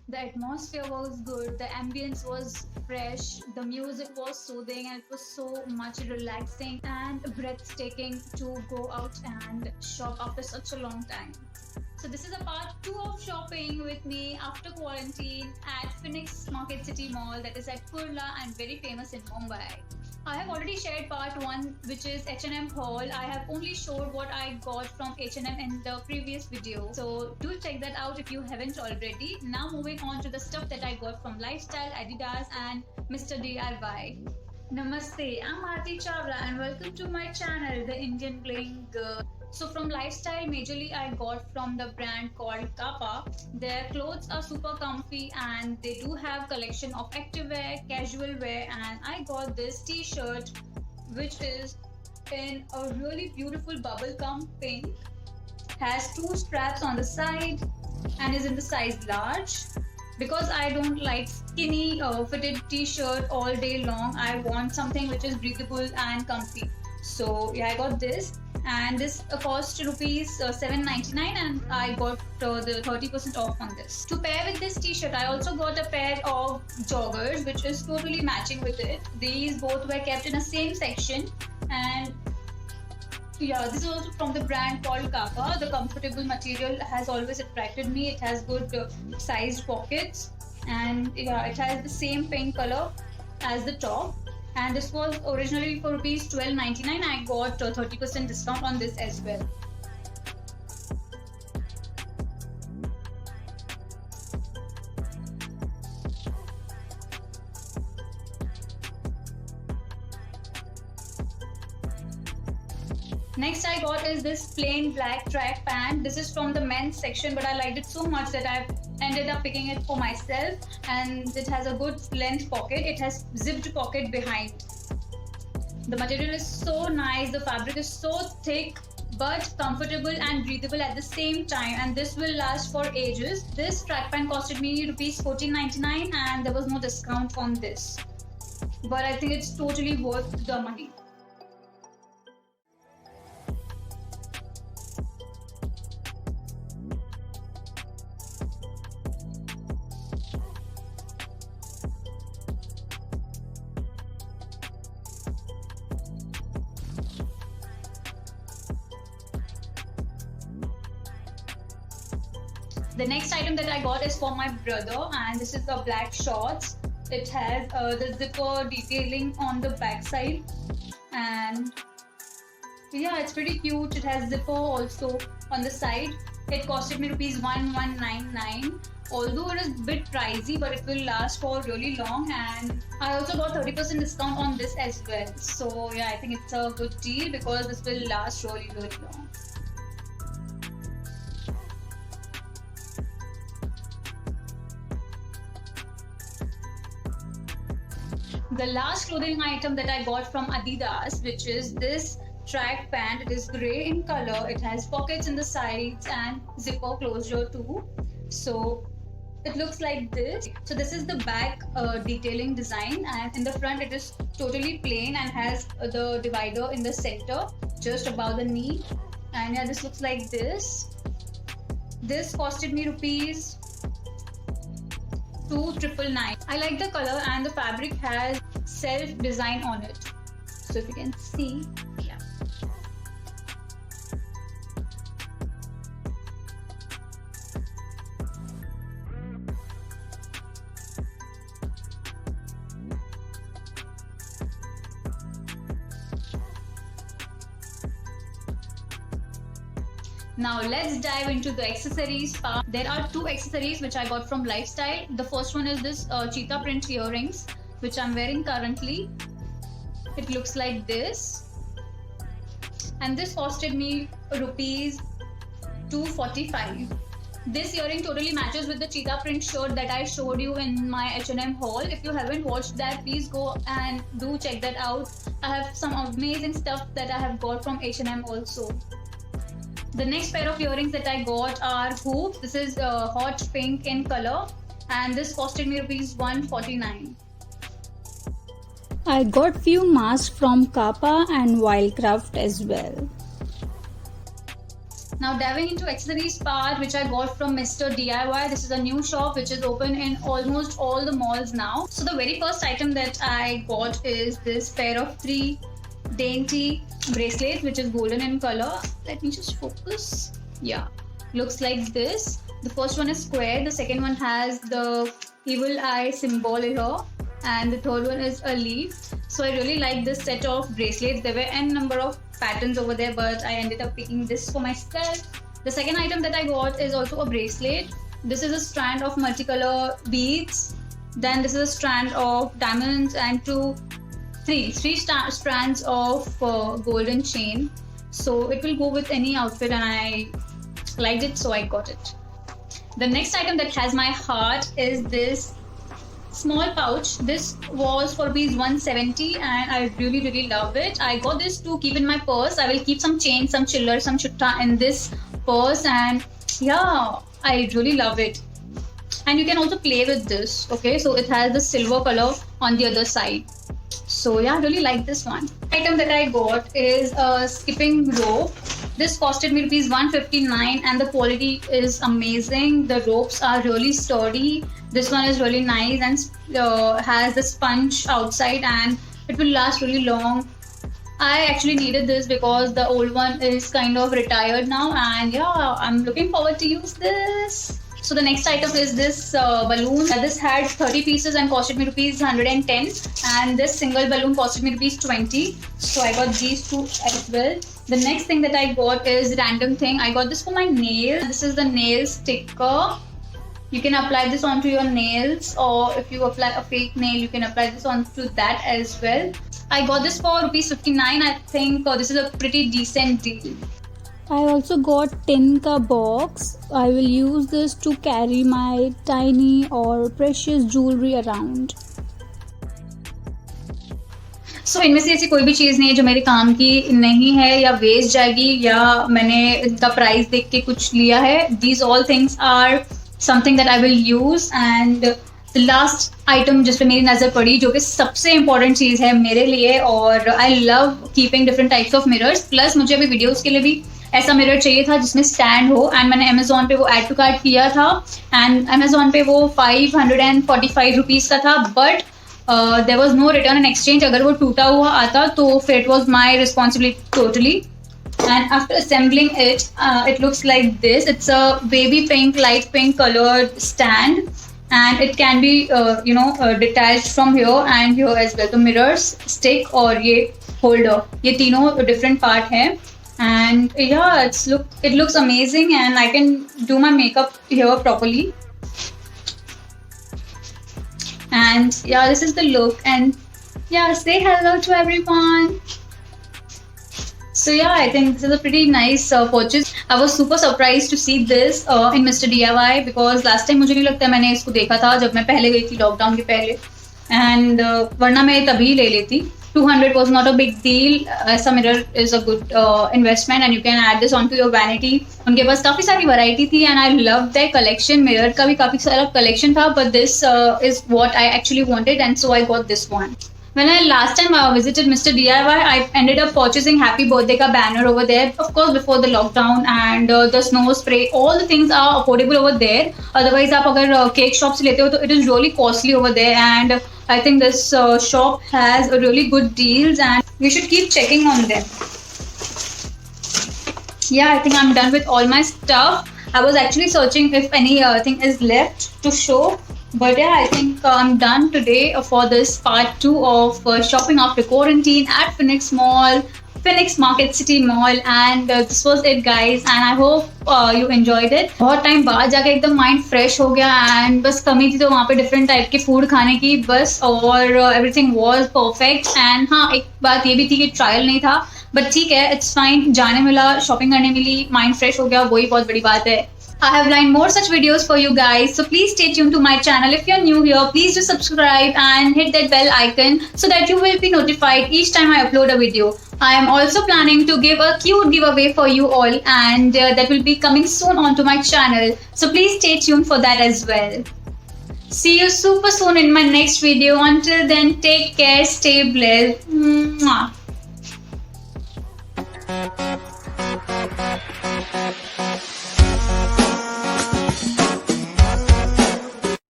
The atmosphere was good, the ambience was fresh, the music was soothing, and it was so much relaxing and breathtaking to go out and shop after such a long time. So this is a part 2 of shopping with me after quarantine at Phoenix Market City Mall, that is at Kurla and very famous in Mumbai. I have already shared part 1, which is H&M haul. I have only showed what I got from H&M in the previous video. So do check that out if you haven't already. Now moving on to the stuff that I got from Lifestyle, Adidas and Mr. DIY. Namaste, I'm Aarti Chawla and welcome to my channel, The Indian Playing Girl. So from Lifestyle, majorly I got from the brand called Kappa. Their clothes are super comfy and they do have collection of activewear, casual wear, and I got this t-shirt which is in a really beautiful bubblegum pink. Has 2 straps on the side and is in the size large. Because I don't like skinny fitted t-shirt all day long, I want something which is breathable and comfy. So yeah, I got this, and this cost rupees 7.99, and I got the 30% off on this. To pair with this t-shirt, I also got a pair of joggers which is totally matching with it. These both were kept in the same section, and yeah, this is also from the brand called Kappa. The comfortable material has always attracted me. It has good sized pockets, and yeah, it has the same pink color as the top. And this was originally for rupees 12.99. I got a 30% discount on this as well. Next I got is this plain black track pant. This is from the men's section, but I liked it so much that I've ended up picking it for myself, and it has a good length pocket. It has zipped pocket behind. The material is so nice, the fabric is so thick but comfortable and breathable at the same time, and this will last for ages. This track pant costed me rupees 14.99 and there was no discount on this, but I think it's totally worth the money. The next item that I got is for my brother, and this is the black shorts. It has the zipper detailing on the back side, and yeah, it's pretty cute. It has zipper also on the side. It costed me rupees 1199. Although it is a bit pricey, but it will last for really long, and I also got 30% discount on this as well. So yeah, I think it's a good deal because this will last really long. The last clothing item that I got from Adidas, which is this track pant. It is grey in color. It has pockets in the sides and zipper closure too. So it looks like this. So this is the back detailing design, and in the front it is totally plain and has the divider in the center just above the knee. And yeah, this looks like this. This costed me rupees 2,999. I like the color, and the fabric has self design on it. So if you can see, yeah. Now let's dive into the accessories part. There are 2 accessories which I got from Lifestyle. The first one is this cheetah print earrings, which I'm wearing currently. It looks like this, and this costed me rupees 245. This earring totally matches with the cheetah print shirt that I showed you in my H&M haul. If you haven't watched that, please go and do check that out. I have some amazing stuff that I have got from H&M also. The next pair of earrings that I got are hoops. This is hot pink in color, and this costed me rupees 149. I got few masks from Kappa and Wildcraft as well. Now diving into accessories part, which I got from Mr. DIY. This is a new shop which is open in almost all the malls now. So the very first item that I got is this pair of 3 dainty bracelets, which is golden in color. Let me just focus. Yeah, looks like this. The first one is square, the second one has the evil eye symbol here, and the third one is a leaf. So I really like this set of bracelets. There were n number of patterns over there, but I ended up picking this for myself. The second item that I got is also a bracelet. This is a strand of multicolor beads. Then this is a strand of diamonds and three strands of golden chain. So it will go with any outfit, and I liked it, so I got it. The next item that has my heart is this small pouch. This was for rupees 170 and I really love it. I got this to keep in my purse. I will keep some change, some chiller, some chutta in this purse, and yeah, I really love it. And you can also play with this. Okay, so it has the silver color on the other side. So yeah, I really like this one. Item that I got is a skipping rope. This costed me rupees 159 and the quality is amazing. The ropes are really sturdy. This one is really nice and has the sponge outside, and it will last really long. I actually needed this because the old one is kind of retired now, and yeah, I'm looking forward to use this. So the next item is this balloon. This had 30 pieces and costed me rupees 110, and this single balloon costed me rupees 20. So I got these two as well. The next thing that I got is random thing. I got this for my nails. This is the nail sticker. You can apply this onto your nails, or if you apply a fake nail, you can apply this onto that as well. I got this for rupees 59. I think this is a pretty decent deal. I also got tin ka box. I will use this to carry my tiny or precious jewelry around. So इनमें से ऐसी कोई भी चीज़ नहीं है जो मेरे काम की नहीं है या वेस्ट जाएगी या मैंने इनका प्राइस देख के कुछ लिया है. These all things are something that I will use, and the last item जिस पे मेरी नज़र पड़ी, जो कि सबसे इम्पोर्टेंट चीज़ है मेरे लिए, और I love keeping different types of mirrors. Plus मुझे अभी वीडियोज़ के लिए भी ऐसा मिरर चाहिए था जिसमें स्टैंड हो, एंड मैंने अमेजोन पे वो ऐड टू कार्ट किया था, एंड अमेजोन पे वो 545 रुपीज़ का था, but there was no return and exchange. अगर वो टूटा हुआ आता तो फिर it was my responsibility totally. And after assembling it, it looks like this. It's a baby pink, light pink colored stand, and it can be detached from here and here as well. The mirrors, stick और ये holder, ये तीनों different part है. And yeah, it looks amazing, and I can do my makeup here properly. And yeah, this is the look, and yeah, say hello to everyone. So yeah, I think this is a pretty nice purchase. I was super surprised to see this in Mr. DIY because last time मुझे नहीं लगता मैंने इसको देखा था जब मैं पहले गई थी लॉकडाउन के पहले, and वरना मैं तभी ले लेती. 200 was not a big deal. ऐसा mirror is a good investment, and you can add this onto your vanity. उनके पास काफ़ी सारी variety थी, and I love their collection. Mirror का भी काफ़ी सारा collection था, but this is what I actually wanted, and so I got this one. When I last time visited Mr. DIY, I ended up purchasing Happy Birthday ka banner over there. Of course, before the lockdown, and the snow spray, all the things are affordable over there. Otherwise, आप अगर cake shop से लेते हो तो it is really costly over there. And I think this shop has a really good deals, and we should keep checking on them. Yeah, I think I'm done with all my stuff. I was actually searching if anything is left to show. But yeah, I think I'm done today for this part 2 of shopping after quarantine at Phoenix Mall, Phoenix Market City Mall, and this was it guys, and I hope you enjoyed it. बहुत time बाद जाके एकदम mind fresh हो गया, and बस कमी थी तो वहाँ पे डिफरेंट टाइप के फूड खाने की बस, और एवरीथिंग वाज परफेक्ट. एंड हाँ, एक बात ये भी थी कि ट्रायल नहीं था, बट ठीक है, इट्स फाइन. जाने मिला, शॉपिंग करने मिली, माइंड फ्रेश हो गया, वही बहुत बड़ी बात है. I have lined more such videos for you guys, so please stay tuned to my channel. If you're new here, please do subscribe and hit that bell icon so that you will be notified each time I upload a video. I am also planning to give a cute giveaway for you all, and that will be coming soon onto my channel, so please stay tuned for that as well. See you super soon in my next video. Until then, take care, stay blessed. Mwah.